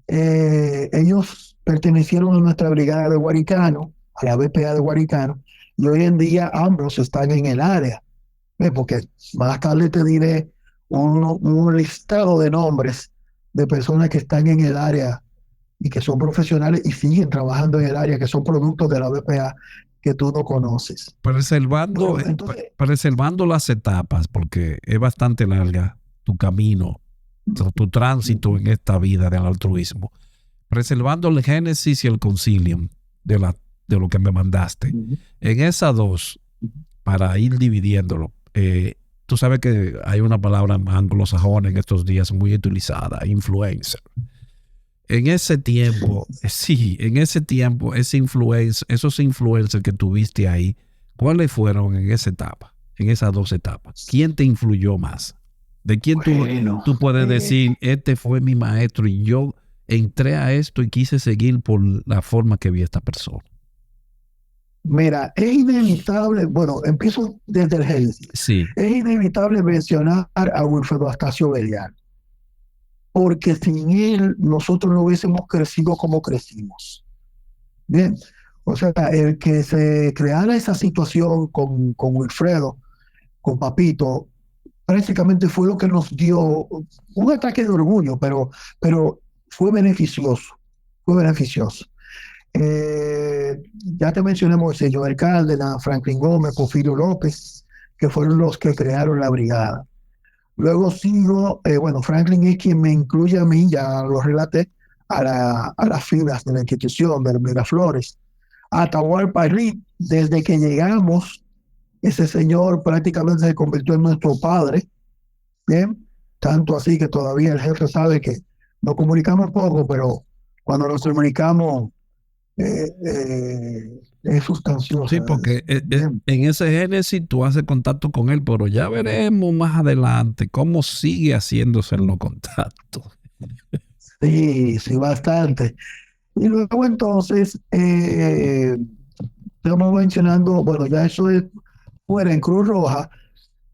S2: ellos pertenecieron a nuestra brigada de Guaricano, a la BPA de Guaricano, y hoy en día ambos están en el área. Porque más tarde te diré un listado de nombres de personas que están en el área y que son profesionales y siguen trabajando en el área, que son productos de la BPA que tú no conoces.
S1: Preservando,
S2: Bueno, entonces,
S1: preservando las etapas, porque es bastante larga tu camino, tu tránsito en esta vida del altruismo. Preservando el Génesis y el Concilium de lo que me mandaste. En esas dos, para ir dividiéndolo, tú sabes que hay una palabra anglosajona en estos días muy utilizada, influencer. En ese tiempo, sí, en ese tiempo, esos influencers que tuviste ahí, ¿cuáles fueron en esa etapa, en esas 2 etapas? ¿Quién te influyó más? ¿De quién
S2: bueno,
S1: tú puedes decir, este fue mi maestro y yo entré a esto y quise seguir por la forma que vi a esta persona?
S2: mira, es inevitable, bueno, empiezo desde el Génesis.
S1: Sí.
S2: Es inevitable mencionar a Wilfredo Astacio Belial, porque sin él nosotros no hubiésemos crecido como crecimos. Bien, o sea, el que se creara esa situación con Wilfredo, con Papito, prácticamente fue lo que nos dio un ataque de orgullo, pero fue beneficioso, fue beneficioso. Ya te mencionamos el Joel Cárdenas, Franklin Gómez, Porfirio López, que fueron los que crearon la brigada. Luego sigo, bueno, Franklin es quien me incluye a mí, ya lo relaté, a las filas de la institución de Miraflores. Atahualpa Reed, desde que llegamos, ese señor prácticamente se convirtió en nuestro padre, ¿bien? Tanto así que todavía el jefe sabe que nos comunicamos poco, pero cuando nos comunicamos es
S1: Sí,
S2: sustanciosa.
S1: porque
S2: Bien.
S1: en ese Génesis tú haces contacto con él, pero ya veremos más adelante cómo sigue haciéndose en los contactos.
S2: Sí, sí, bastante. Y luego entonces, estamos mencionando, bueno, ya eso es fuera en Cruz Roja,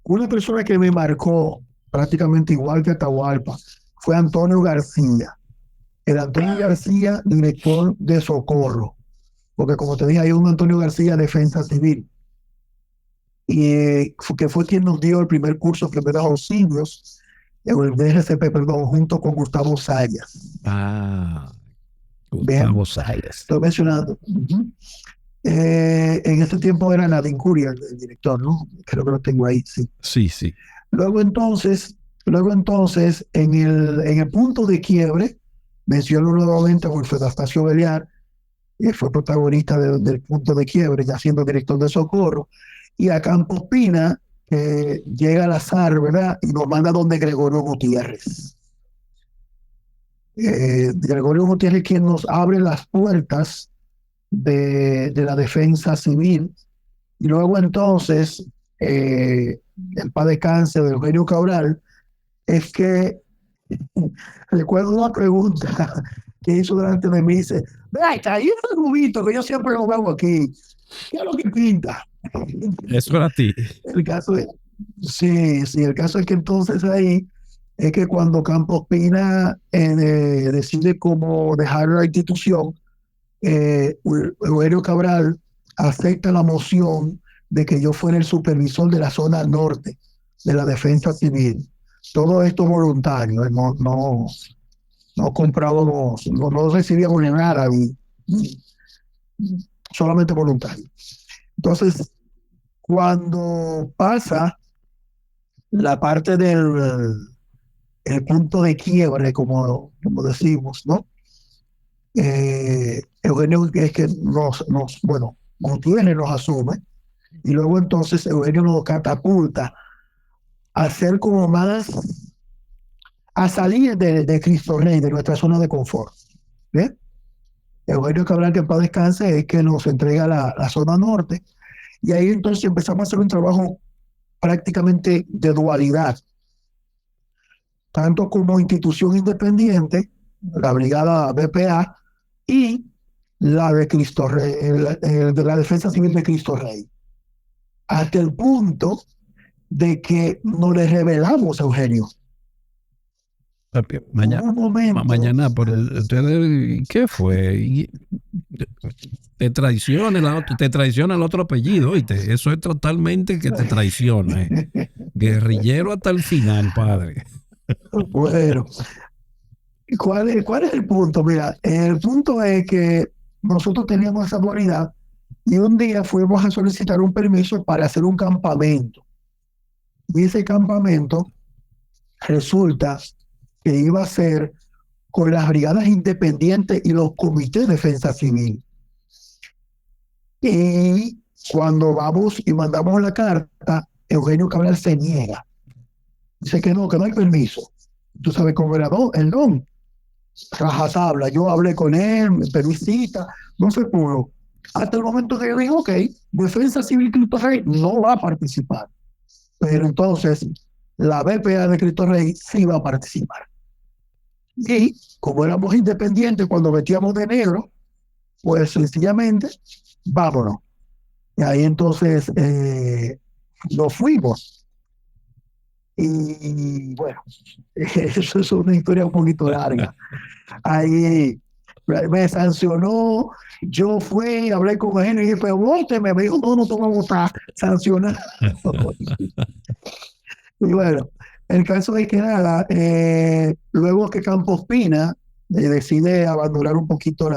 S2: una persona que me marcó prácticamente igual que Atahualpa fue Antonio García. El Antonio García, director de Socorro, porque como te dije, hay un Antonio García, Defensa Civil, y que fue quien nos dio el primer curso de primeros auxilios, el DRCP, perdón, junto con Gustavo Sayas.
S1: Ah,
S2: Bien,
S1: Gustavo Sayas.
S2: estoy mencionando. En ese tiempo era Nadine Curia el director, ¿no? Creo que lo tengo ahí, sí.
S1: Sí, sí.
S2: Luego entonces, en el punto de quiebre, menciono nuevamente a Wilfredo Astacio Beliar, fue protagonista del punto de quiebre, ya siendo director de Socorro, y a Campos Pina, que llega al azar, ¿verdad? Y nos manda donde Gregorio Gutiérrez. Gregorio Gutiérrez es quien nos abre las puertas de la defensa civil. Y luego entonces, el paz de cáncer de Eugenio Cabral, es que recuerdo una pregunta que hizo delante de mí, dice, vea, está ahí el rubito que yo siempre lo veo aquí, ¿qué es lo que pinta?
S1: Eso era a ti.
S2: El caso es, sí, el caso es que entonces ahí es que cuando Campos Pina decide cómo dejar la institución, Eugenio Cabral acepta la moción de que yo fuera el supervisor de la zona norte de la defensa civil. Todo esto voluntario, no comprábamos, no recibíamos nada, solamente voluntario. Entonces, cuando pasa la parte del el punto de quiebre, como decimos, ¿no? Eugenio es que Gutiérrez nos asume, y luego entonces Eugenio nos catapulta a ser como más, a salir de Cristo Rey, de nuestra zona de confort. ¿Bien? Eugenio Cabral, que en paz descanse, es que nos entrega la zona norte, y ahí entonces empezamos a hacer un trabajo prácticamente de dualidad, tanto como institución independiente, la brigada BPA, y la de Cristo Rey, de la Defensa Civil de Cristo Rey, hasta el punto de que no le revelamos a Eugenio.
S1: Mañana, ¿qué fue? Te traiciona el otro apellido, ¿oíste? Eso es totalmente que te traiciona. Guerrillero hasta el final, padre.
S2: Bueno, ¿cuál es el punto? Mira, el punto es que nosotros teníamos esa dualidad y un día fuimos a solicitar un permiso para hacer un campamento. Y ese campamento resulta que iba a ser con las brigadas independientes y los comités de defensa civil. Y cuando vamos y mandamos la carta, Eugenio Cabral se niega. Dice que no hay permiso. Tú sabes cómo era el don. Rajatabla. Yo hablé con él, permisita, no se pudo. Hasta el momento que yo dije, ok, Defensa Civil Cristo Rey no va a participar. Pero entonces la BPA de Cristo Rey sí va a participar. Y como éramos independientes cuando metíamos de negro, pues sencillamente, vámonos. Y ahí entonces nos fuimos. Y bueno, eso es una historia un poquito larga. Ahí me sancionó, yo fui, hablé con él y dije, pero vóteme, me dijo, no te voy a votar, sancionar. Y bueno, el caso es que nada, luego que Campos Pina decide abandonar un poquito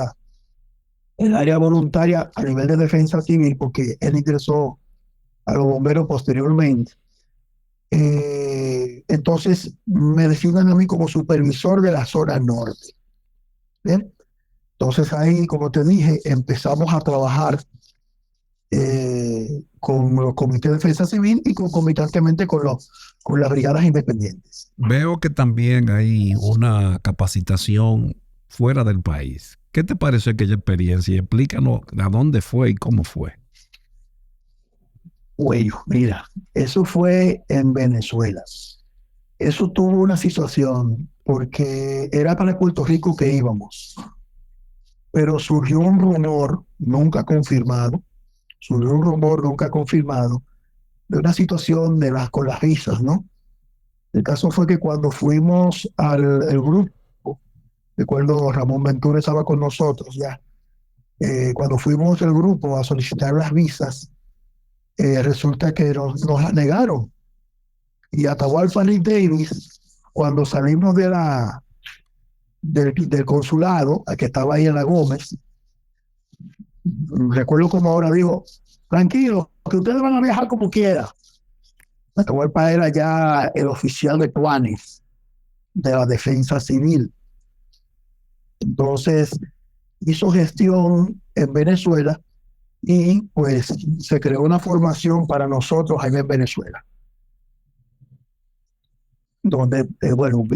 S2: el área voluntaria a nivel de defensa civil, porque él ingresó a los bomberos posteriormente. Entonces me designan a mí como supervisor de la zona norte. ¿Bien? Entonces ahí, como te dije, empezamos a trabajar con los comités de defensa civil y concomitantemente con las brigadas independientes.
S1: Veo que también hay una capacitación fuera del país. ¿Qué te pareció aquella experiencia? Explícanos a dónde fue y cómo fue.
S2: Bueno, mira, eso fue en Venezuela. Eso tuvo una situación porque era para Puerto Rico que íbamos, pero surgió un rumor nunca confirmado, de una situación con las visas, ¿no? El caso fue que cuando fuimos el grupo, recuerdo Ramón Ventura estaba con nosotros ya, cuando fuimos el grupo a solicitar las visas, resulta que nos las negaron. Y Atahualpa Nick Davis, cuando salimos del consulado, que estaba ahí en La Gómez, recuerdo como ahora dijo, tranquilo, que ustedes van a viajar como quieran. Atahualpa era ya el oficial de Tuanis, de la defensa civil. Entonces hizo gestión en Venezuela y pues se creó una formación para nosotros allá en Venezuela, donde,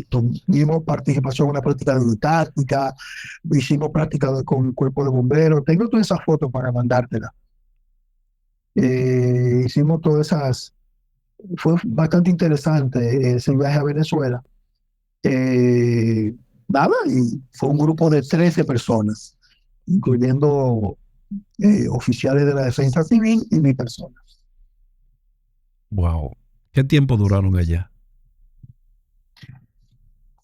S2: tuvimos participación en una práctica de táctica, hicimos práctica con el cuerpo de bomberos. Tengo todas esas fotos para mandártelas. Hicimos todas esas. Fue bastante interesante ese viaje a Venezuela. Nada, y fue un grupo de 13 personas, incluyendo oficiales de la defensa civil y mi persona.
S1: Wow. ¿Qué tiempo duraron allá?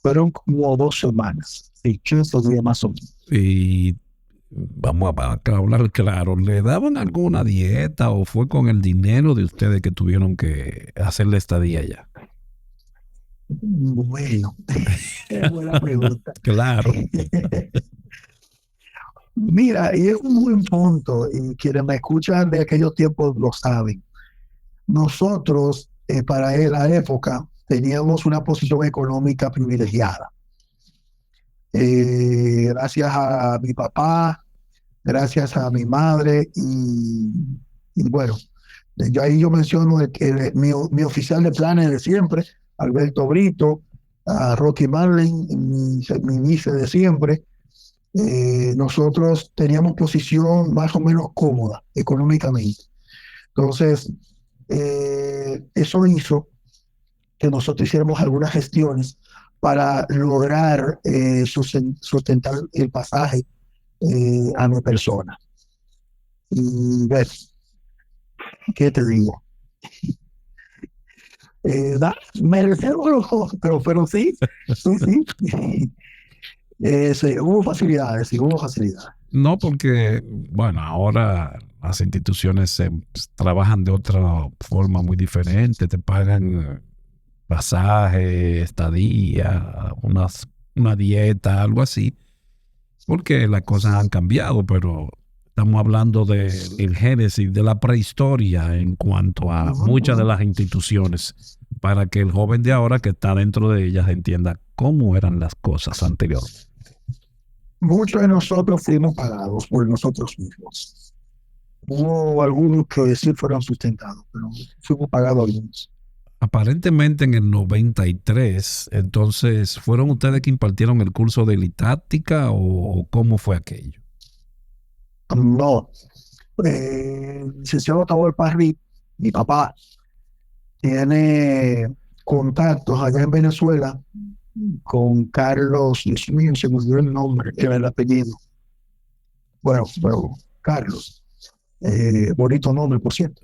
S2: Fueron como 2 semanas, 15 días más o menos.
S1: Y vamos a hablar claro, ¿le daban alguna dieta o fue con el dinero de ustedes que tuvieron que hacer la estadía allá?
S2: Bueno, es buena pregunta.
S1: Claro.
S2: Mira, y es un buen punto, y quienes me escuchan de aquellos tiempos lo saben. Nosotros, para la época, teníamos una posición económica privilegiada. Gracias a mi papá, gracias a mi madre, y bueno, yo ahí yo menciono que mi oficial de planes de siempre, Alberto Brito, a Rocky Marlin, mi vice de siempre. Nosotros teníamos posición más o menos cómoda económicamente. Entonces, eso hizo que nosotros hiciéramos algunas gestiones para lograr sustentar el pasaje a mi persona. Y ves, ¿qué te digo? Merecer bueno, pero sí, sí, sí. Sí, hubo facilidades, sí, hubo facilidades.
S1: No, porque, bueno, ahora las instituciones trabajan de otra forma muy diferente, te pagan pasaje, estadía, una dieta, algo así, porque las cosas han cambiado, pero estamos hablando del génesis, de la prehistoria en cuanto a muchas de las instituciones, para que el joven de ahora que está dentro de ellas entienda cómo eran las cosas anteriormente.
S2: Muchos de nosotros fuimos pagados por nosotros mismos. Hubo algunos que sí fueron sustentados, pero fuimos pagados algunos.
S1: Aparentemente en el 93, entonces, ¿fueron ustedes que impartieron el curso de litáctica o cómo fue aquello?
S2: No, licenciado Tabor Parry, mi papá, tiene contactos allá en Venezuela con Carlos, Dios mío, se me olvidó el nombre, el apellido. Bueno, pero Carlos, bonito nombre, por cierto.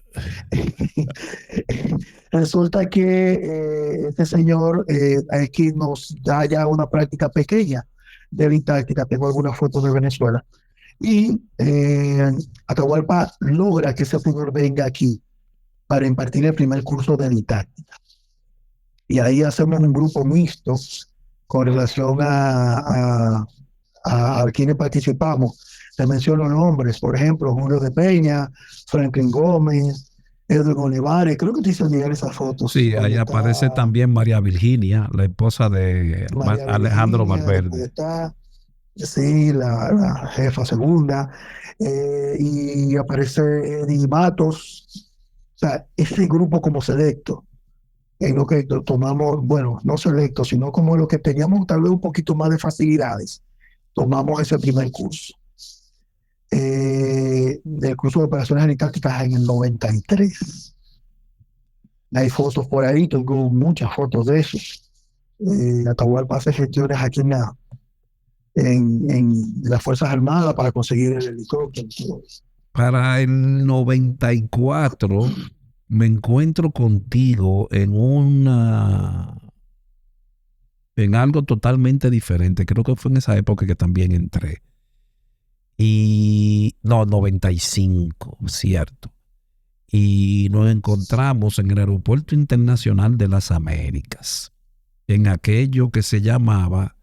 S2: Resulta que este señor aquí nos da ya una práctica pequeña de litáctica. Tengo algunas fotos de Venezuela. Y Atahualpa logra que ese señor venga aquí para impartir el primer curso de litáctica. Y ahí hacemos un grupo mixto con relación a quienes participamos. Te menciono nombres, por ejemplo, Julio de Peña, Franklin Gómez, Edwin Olivares. Creo que te hice llegar esas fotos.
S1: Sí, ahí aparece también María Virginia, la esposa de
S2: María
S1: Alejandro
S2: Virginia,
S1: Valverde.
S2: está, sí, la jefa segunda, y aparece Eddie Matos. O sea, ese grupo como selecto, en lo que tomamos, bueno, no selecto, sino como lo que teníamos tal vez un poquito más de facilidades, tomamos ese primer curso. Del curso de operaciones litácticas en el 93. Hay fotos por ahí, tengo muchas fotos de eso. Atahualpa hace gestiones aquí en las Fuerzas Armadas para conseguir el helicóptero.
S1: Para el 94 me encuentro contigo en algo totalmente diferente. Creo que fue en esa época que también entré. Y no, 95, cierto. Y nos encontramos en el Aeropuerto Internacional de las Américas, en aquello que se llamaba,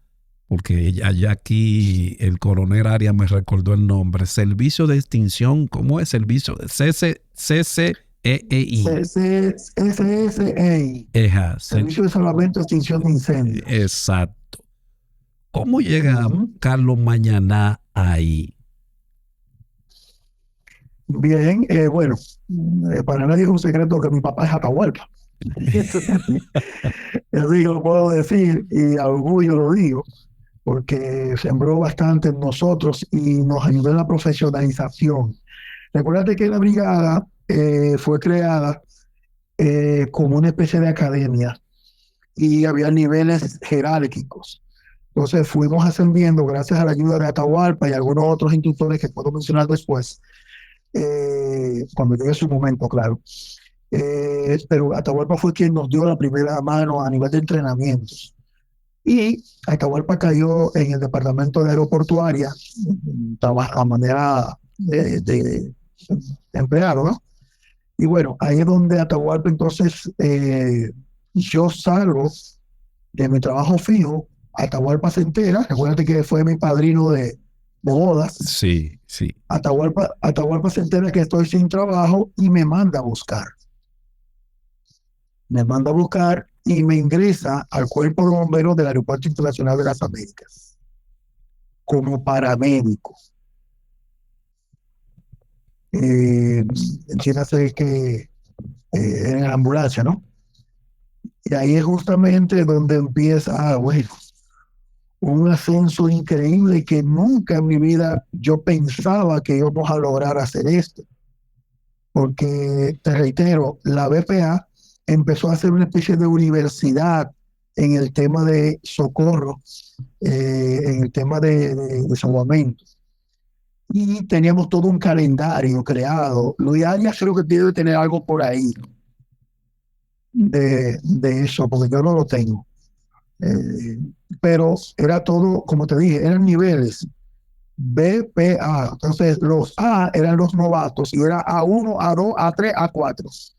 S1: porque allá aquí el coronel Arias me recordó el nombre, Servicio de Extinción, ¿cómo es? Servicio CCEI.
S2: SSEI, Servicio de Salvamento y Extinción de Incendios.
S1: Exacto. ¿Cómo llega Carlos Mañaná ahí?
S2: Bien, bueno, para nadie es un secreto que mi papá es Atahualpa. Eso sí lo puedo decir y a orgullo lo digo, porque sembró bastante en nosotros y nos ayudó en la profesionalización. Recuerda que la brigada fue creada como una especie de academia y había niveles jerárquicos. Entonces fuimos ascendiendo gracias a la ayuda de Atahualpa y algunos otros instructores que puedo mencionar después, cuando llegue su momento, claro. Pero Atahualpa fue quien nos dio la primera mano a nivel de entrenamientos. Y Atahualpa cayó en el departamento de aeroportuaria, trabaja a manera de empleado, ¿no? Y bueno, ahí es donde Atahualpa entonces yo salgo de mi trabajo fijo, Atahualpa se entera, recuérdate que fue mi padrino de bodas,
S1: Sí, sí.
S2: Atahualpa se entera que estoy sin trabajo y me manda a buscar. Me manda a buscar y me ingresa al Cuerpo de Bomberos del Aeropuerto Internacional de las Américas como paramédico. Entiéndase que en la ambulancia, ¿no? Y ahí es justamente donde empieza, bueno, un ascenso increíble que nunca en mi vida yo pensaba que íbamos a lograr hacer esto. Porque, te reitero, la BPA empezó a hacer una especie de universidad en el tema de socorro, en el tema de salvamento. Y teníamos todo un calendario creado. Luis Arias creo que debe tener algo por ahí de eso, porque yo no lo tengo. Eh, pero era todo, como te dije, eran niveles BPA. Entonces, los A eran los novatos y era A1, A2, A3, A4.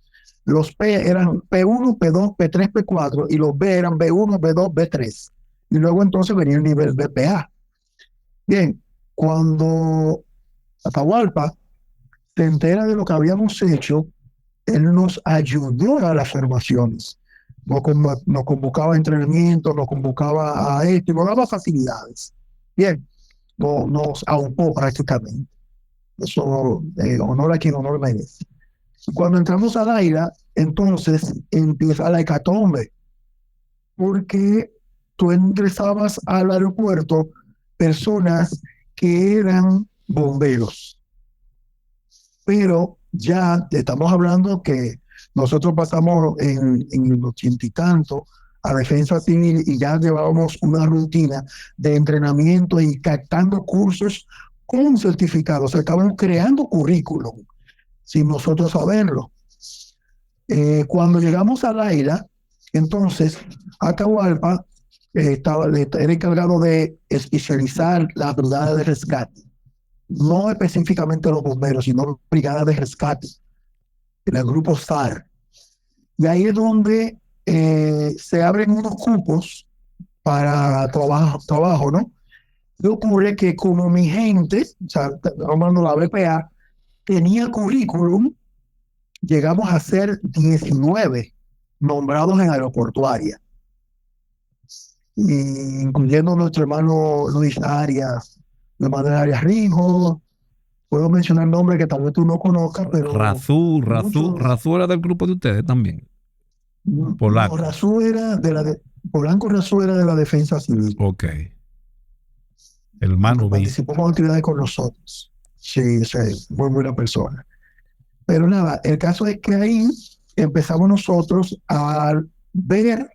S2: Los P eran P1, P2, P3, P4 y los B eran B1, B2, B3. Y luego entonces venía el nivel BPA. Bien, cuando Atahualpa se entera de lo que habíamos hecho, él nos ayudó a las formaciones. Nos convocaba a entrenamiento, nos convocaba a esto, nos daba facilidades. Bien, nos aupó prácticamente. Eso, honor a quien honor merece. Cuando entramos a Daira, entonces empieza la hecatombe, porque tú ingresabas al aeropuerto personas que eran bomberos, pero ya estamos hablando que nosotros pasamos en el 80 y tanto a defensa civil y ya llevábamos una rutina de entrenamiento y captando cursos con certificados. O sea, estábamos creando currículum sin nosotros saberlo. Cuando llegamos a Laira, entonces Atahualpa era encargado de especializar las brigadas de rescate, no específicamente los bomberos, sino brigadas de rescate, en el grupo SAR. Y ahí es donde se abren unos cupos para trabajo, ¿no? Y ocurre que como mi gente, o sea, hablando de la BPA, tenía currículum, llegamos a ser 19 nombrados en aeroportuaria, incluyendo nuestro hermano Luis Arias, mi hermano Arias Rijo. Puedo mencionar nombres que tal vez tú no conozcas, pero muchos.
S1: Razú era del grupo de ustedes también.
S2: No,
S1: Polaco.
S2: Razú era Polanco Razú era de la Defensa Civil.
S1: Ok.
S2: Aunque
S1: Hermano mío.
S2: participó con actividades con nosotros. Sí, sí, muy buena persona. Pero nada, el caso es que ahí empezamos nosotros a ver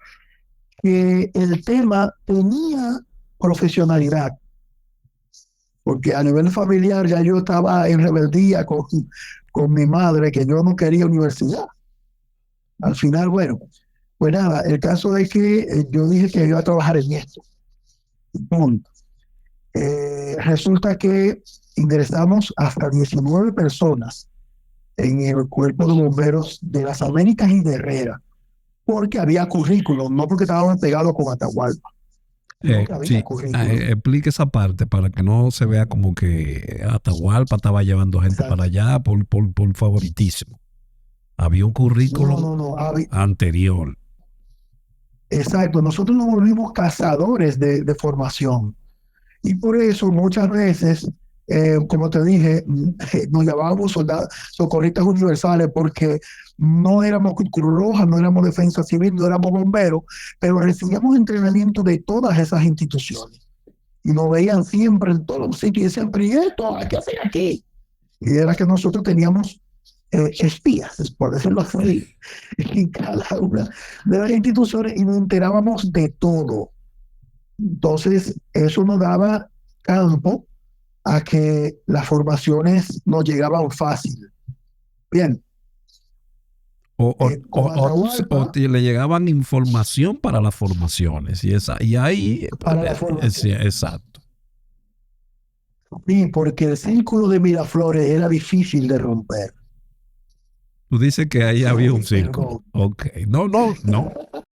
S2: que el tema tenía profesionalidad, porque a nivel familiar ya yo estaba en rebeldía con mi madre, que yo no quería universidad. Al final, bueno, pues nada, el caso es que yo dije que iba a trabajar en esto. Punto. Resulta que ingresamos hasta 19 personas en el Cuerpo de Bomberos de las Américas y de Herrera, porque había currículum, no porque estábamos pegados con Atahualpa, no que había
S1: Sí,
S2: currículum.
S1: explique esa parte para que no se vea como que Atahualpa estaba llevando gente para
S2: Exacto.
S1: allá por favoritismo. Había un
S2: No,
S1: currículum
S2: no, no.
S1: anterior.
S2: Exacto. Nosotros nos volvimos cazadores de formación. Y por eso muchas veces, como te dije, nos llamábamos soldados, socorristas universales, porque no éramos Cruz Roja, no éramos Defensa Civil, no éramos bomberos, pero recibíamos entrenamiento de todas esas instituciones. Y nos veían siempre en todos los sitios y decían, pero ¿y esto? ¿Qué hacen aquí? Y era que nosotros teníamos espías, por decirlo así, en cada una de las instituciones y nos enterábamos de todo. Entonces, eso nos daba campo a que las formaciones nos llegaban fácil. Bien, Con Atahualpa,
S1: le llegaban información para las formaciones y ahí
S2: para la formación.
S1: sí, exacto.
S2: Sí, porque el círculo de Miraflores era difícil de romper.
S1: Tú dices que ahí había un
S2: Sí,
S1: círculo.
S2: perdón.
S1: Ok. No, no, no.